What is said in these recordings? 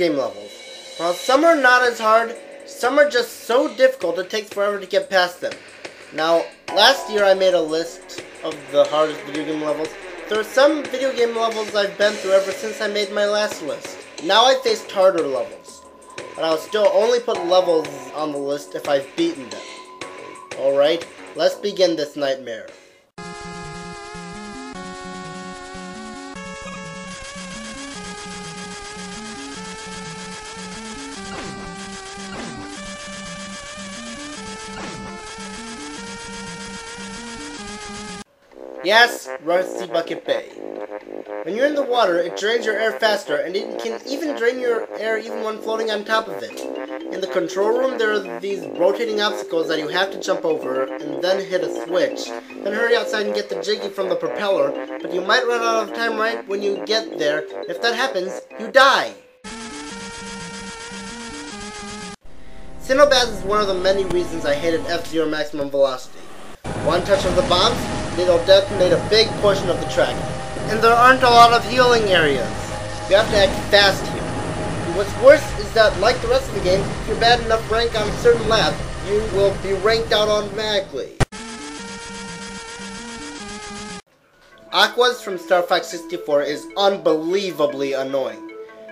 game levels. While some are not as hard, some are just so difficult it takes forever to get past them. Now, last year I made a list of the hardest video game levels. There are some video game levels I've been through ever since I made my last list. Now I faced harder levels, but I'll still only put levels on the list if I've beaten them. Alright, let's begin this nightmare. Yes, Rusty Bucket Bay. When you're in the water, it drains your air faster, and it can even drain your air even when floating on top of it. In the control room, there are these rotating obstacles that you have to jump over, and then hit a switch. Then hurry outside and get the jiggy from the propeller, but you might run out of time right when you get there. If that happens, you die! Sinobaz is one of the many reasons I hated F-Zero Maximum Velocity. One touch of the bombs, it'll detonate a big portion of the track. And there aren't a lot of healing areas. You have to act fast here. And what's worse is that, like the rest of the game, if you're bad enough rank on a certain lap, you will be ranked out automatically. Aquas from Star Fox 64 is unbelievably annoying.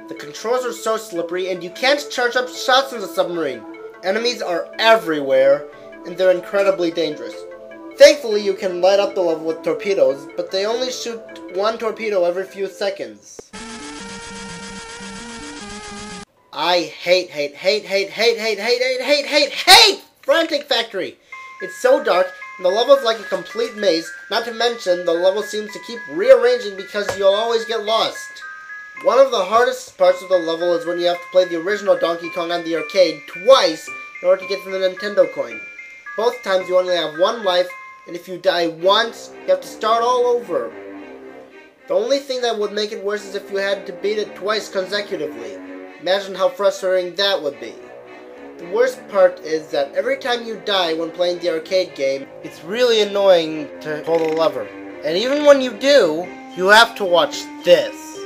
The controls are so slippery, and you can't charge up shots in the submarine. Enemies are everywhere, and they're incredibly dangerous. Thankfully, you can light up the level with torpedoes, but they only shoot one torpedo every few seconds. I hate Frantic Factory! It's so dark, and the level's like a complete maze, not to mention the level seems to keep rearranging because you'll always get lost. One of the hardest parts of the level is when you have to play the original Donkey Kong on the arcade twice in order to get to the Nintendo coin. Both times you only have one life, and if you die once, you have to start all over. The only thing that would make it worse is if you had to beat it twice consecutively. Imagine how frustrating that would be. The worst part is that every time you die when playing the arcade game, it's really annoying to pull the lever. And even when you do, you have to watch this.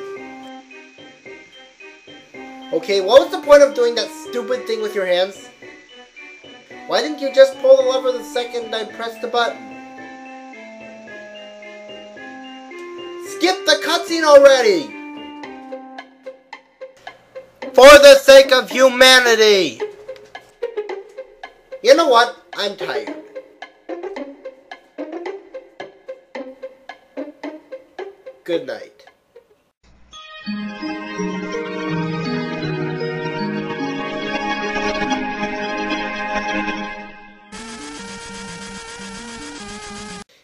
Okay, what was the point of doing that stupid thing with your hands? Why didn't you just pull the lever the second I pressed the button? Skip the cutscene already! For the sake of humanity! You know what? I'm tired. Good night.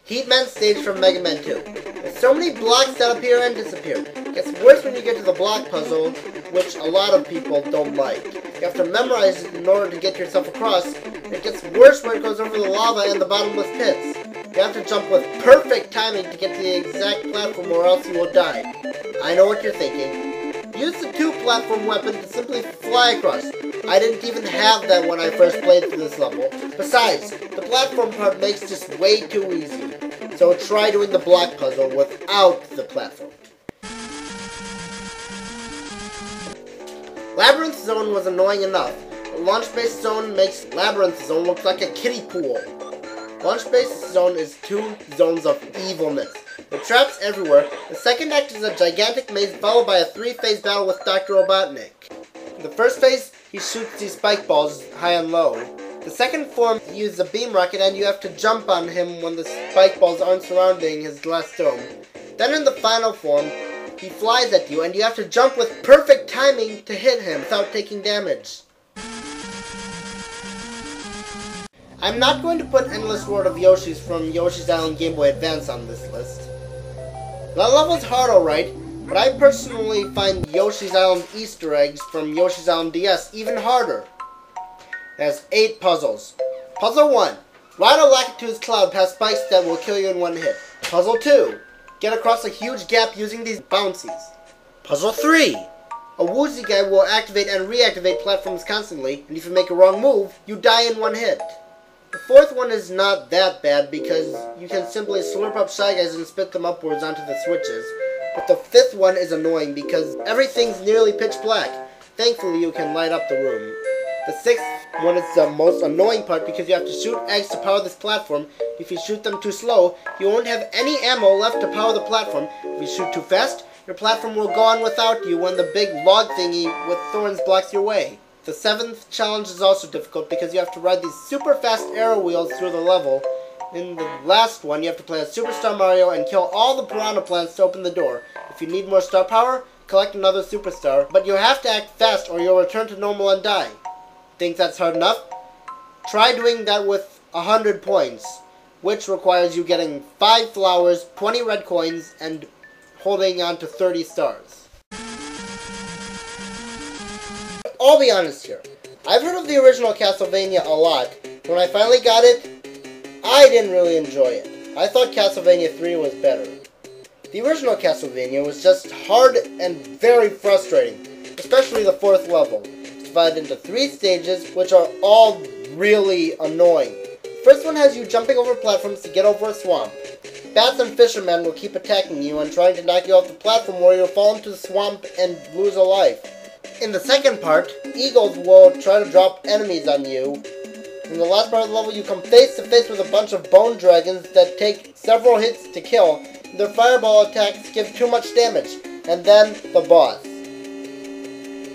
Heatman stage from Mega Man 2. There's so many blocks that appear and disappear. It gets worse when you get to the block puzzle, which a lot of people don't like. You have to memorize it in order to get yourself across. And it gets worse when it goes over the lava and the bottomless pits. You have to jump with perfect timing to get to the exact platform or else you will die. I know what you're thinking. Use the 2-platform weapon to simply fly across. I didn't even have that when I first played through this level. Besides, the platform part makes this way too easy. So try doing the block puzzle without the platform. Labyrinth Zone was annoying enough. The launch-based zone makes Labyrinth Zone look like a kiddie pool. Launch-based zone is 2 zones of evilness. With traps everywhere, the second act is a gigantic maze followed by a 3-phase battle with Dr. Robotnik. In the first phase, he shoots these spike balls high and low. The second form uses a beam rocket and you have to jump on him when the spike balls aren't surrounding his glass dome. Then in the final form, he flies at you and you have to jump with perfect timing to hit him without taking damage. I'm not going to put Endless World of Yoshis from Yoshi's Island Game Boy Advance on this list. That level's hard alright, but I personally find Yoshi's Island Easter eggs from Yoshi's Island DS even harder. It has 8 puzzles. Puzzle 1. Ride a Lakitu's cloud past spikes that will kill you in one hit. Puzzle 2. Get across a huge gap using these bouncies. Puzzle 3. A woozy guy will activate and reactivate platforms constantly, and if you make a wrong move, you die in one hit. The fourth one is not that bad because you can simply slurp up Shy Guys and spit them upwards onto the switches. But the fifth one is annoying because everything's nearly pitch black. Thankfully, you can light up the room. The sixth one is the most annoying part because you have to shoot eggs to power this platform. If you shoot them too slow, you won't have any ammo left to power the platform. If you shoot too fast, your platform will go on without you when the big log thingy with thorns blocks your way. The seventh challenge is also difficult because you have to ride these super fast arrow wheels through the level. In the last one, you have to play as Superstar Mario and kill all the piranha plants to open the door. If you need more star power, collect another superstar, but you have to act fast or you'll return to normal and die. Think that's hard enough? Try doing that with 100 points, which requires you getting 5 flowers, 20 red coins, and holding on to 30 stars. I'll be honest here. I've heard of the original Castlevania a lot. When I finally got it, I didn't really enjoy it. I thought Castlevania 3 was better. The original Castlevania was just hard and very frustrating, especially the 4th level. It's divided into 3 stages, which are all really annoying. The first one has you jumping over platforms to get over a swamp. Bats and fishermen will keep attacking you and trying to knock you off the platform where you'll fall into the swamp and lose a life. In the second part, eagles will try to drop enemies on you. In the last part of the level, you come face to face with a bunch of bone dragons that take several hits to kill. Their fireball attacks give too much damage. And then, the boss.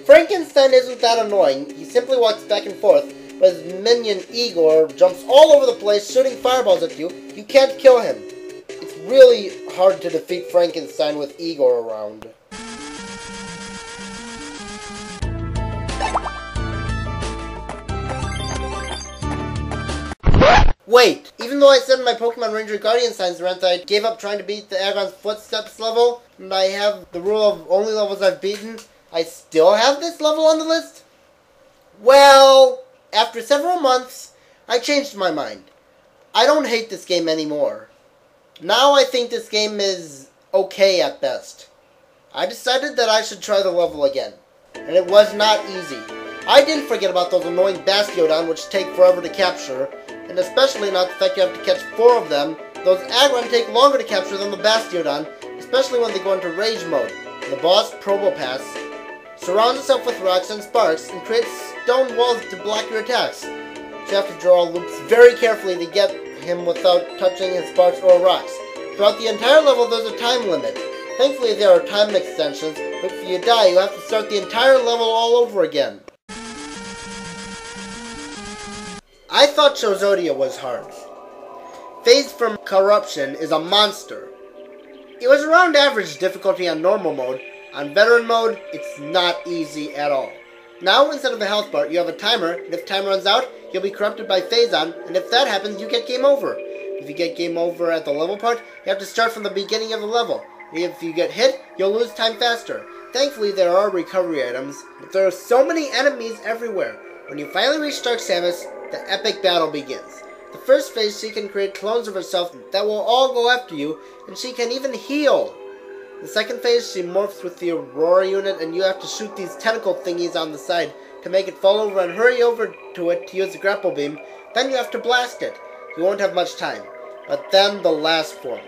Frankenstein isn't that annoying. He simply walks back and forth, but his minion Igor jumps all over the place shooting fireballs at you. You can't kill him. It's really hard to defeat Frankenstein with Igor around. Wait! Even though I said in my Pokemon Ranger Guardian Science rant that I gave up trying to beat the Agon's Footsteps level, and I have the rule of only levels I've beaten, I still have this level on the list? Well, after several months, I changed my mind. I don't hate this game anymore. Now I think this game is okay at best. I decided that I should try the level again, and it was not easy. I didn't forget about those annoying Bastiodon which take forever to capture, and especially not the fact you have to catch 4 of them. Those Aggron take longer to capture than the Bastiodon, especially when they go into Rage mode. The boss, Probopass, surrounds itself with rocks and sparks and creates stone walls to block your attacks. So you have to draw loops very carefully to get him without touching his sparks or rocks. Throughout the entire level there's a time limit. Thankfully there are time extensions, but if you die you have to start the entire level all over again. I thought Chozodia was hard. Phase from Corruption is a monster. It was around average difficulty on normal mode. On veteran mode, it's not easy at all. Now, instead of a health bar, you have a timer, and if time runs out, you'll be corrupted by Phazon, and if that happens, you get game over. If you get game over at the level part, you have to start from the beginning of the level. If you get hit, you'll lose time faster. Thankfully, there are recovery items, but there are so many enemies everywhere. When you finally reach Dark Samus, the epic battle begins. The first phase, she can create clones of herself that will all go after you, and she can even heal. The second phase, she morphs with the Aurora unit, and you have to shoot these tentacle thingies on the side to make it fall over and hurry over to it to use the grapple beam. Then you have to blast it. You won't have much time. But then the last form.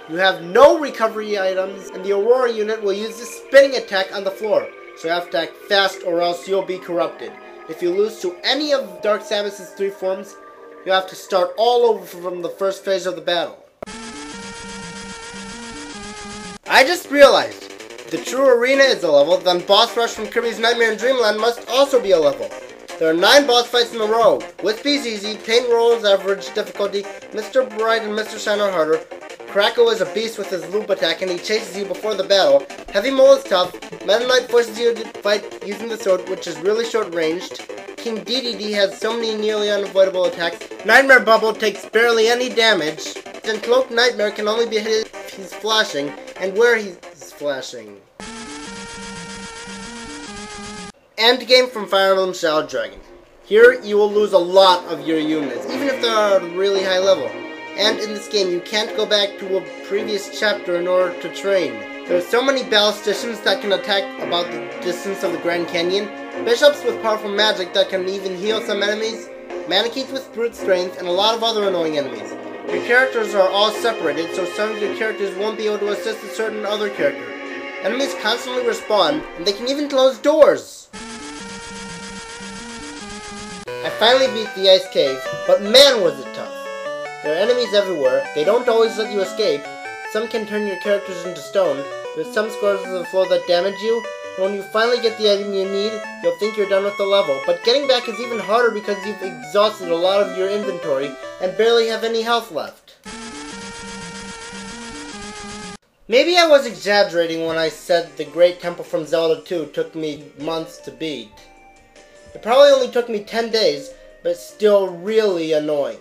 You have no recovery items, and the Aurora unit will use this spinning attack on the floor. So you have to act fast or else you'll be corrupted. If you lose to any of Dark Samus's 3 forms, you have to start all over from the first phase of the battle. I just realized, if the true arena is a level, then Boss Rush from Kirby's Nightmare in Dreamland must also be a level. There are 9 boss fights in a row. Wispy's easy, Paint Roll is average difficulty, Mr. Bright and Mr. Shine are harder, Crackle is a beast with his loop attack and he chases you before the battle. Heavy Mole is tough. Meta Knight forces you to fight using the sword, which is really short ranged. King DDD has so many nearly unavoidable attacks. Nightmare Bubble takes barely any damage. And Cloaked Nightmare can only be hit if he's flashing, and where he's flashing. Endgame from Fire Emblem Shadow Dragon. Here you will lose a lot of your units, even if they are at a really high level. And in this game, you can't go back to a previous chapter in order to train. There are so many ballisticians that can attack about the distance of the Grand Canyon, bishops with powerful magic that can even heal some enemies, mannequins with brute strength, and a lot of other annoying enemies. Your characters are all separated, so some of your characters won't be able to assist a certain other character. Enemies constantly respawn, and they can even close doors. I finally beat the ice cave, but man was it tough. There are enemies everywhere, they don't always let you escape. Some can turn your characters into stone, there's some scores of the floor that damage you, and when you finally get the item you need, you'll think you're done with the level. But getting back is even harder because you've exhausted a lot of your inventory and barely have any health left. Maybe I was exaggerating when I said the Great Temple from Zelda 2 took me months to beat. It probably only took me 10 days, but still really annoying.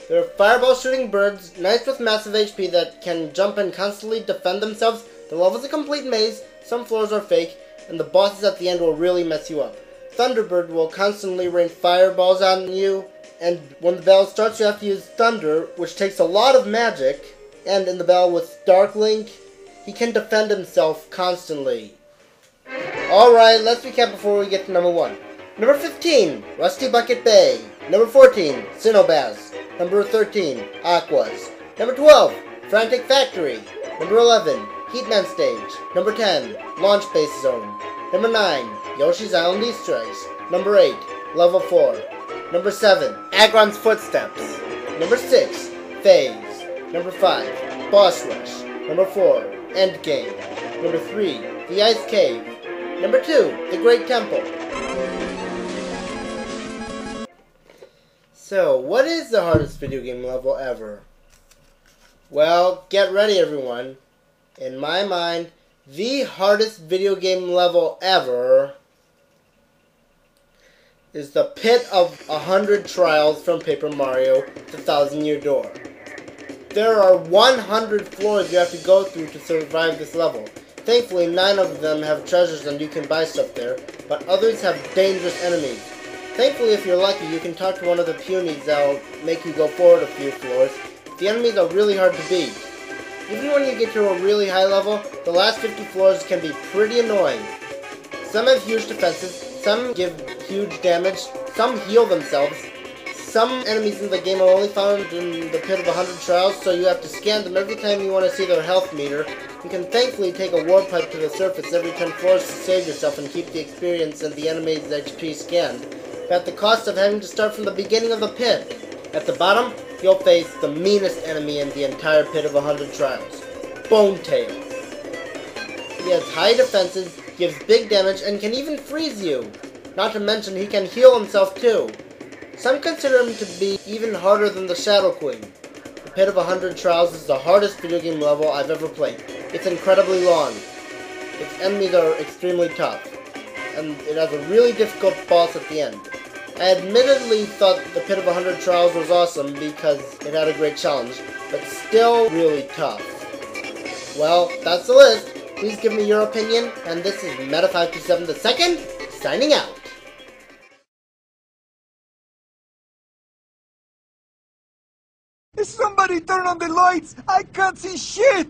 There are fireball shooting birds, knights with massive HP that can jump and constantly defend themselves. The level's a complete maze, some floors are fake, and the bosses at the end will really mess you up. Thunderbird will constantly rain fireballs on you, and when the battle starts you have to use Thunder, which takes a lot of magic, and in the battle with Dark Link, he can defend himself constantly. Alright, let's recap before we get to number 1. Number 15, Rusty Bucket Bay. Number 14, Cinnobaz. Number 13, Aquas. Number 12, Frantic Factory. Number 11, Heatman Stage. Number 10, Launch Base Zone. Number 9, Yoshis Island Easter eggs. Number 8, Level 4. Number 7, Agron's Footsteps. Number 6, Phase. Number 5, Boss Rush. Number 4, Endgame. Number 3, The Ice Cave. Number 2, The Great Temple. So, what is the hardest video game level ever? Well, get ready everyone. In my mind, the hardest video game level ever is the Pit of 100 Trials from Paper Mario, the Thousand Year Door. There are 100 floors you have to go through to survive this level. Thankfully, 9 of them have treasures and you can buy stuff there, but others have dangerous enemies. Thankfully, if you're lucky, you can talk to one of the punies that'll make you go forward a few floors. The enemies are really hard to beat. Even when you get to a really high level, the last 50 floors can be pretty annoying. Some have huge defenses, some give huge damage, some heal themselves. Some enemies in the game are only found in the Pit of 100 Trials, so you have to scan them every time you want to see their health meter. You can thankfully take a warp pipe to the surface every 10 floors to save yourself and keep the experience and the enemy's HP scanned, but at the cost of having to start from the beginning of the pit. At the bottom, you'll face the meanest enemy in the entire Pit of 100 Trials, Bonetail. He has high defenses, gives big damage, and can even freeze you. Not to mention he can heal himself too. Some consider him to be even harder than the Shadow Queen. The Pit of 100 Trials is the hardest video game level I've ever played. It's incredibly long. Its enemies are extremely tough, and it has a really difficult boss at the end. I admittedly thought the Pit of 100 Trials was awesome because it had a great challenge, but still really tough. Well, that's the list. Please give me your opinion, and this is Meta527 the Second, signing out. Somebody turn on the lights! I can't see shit!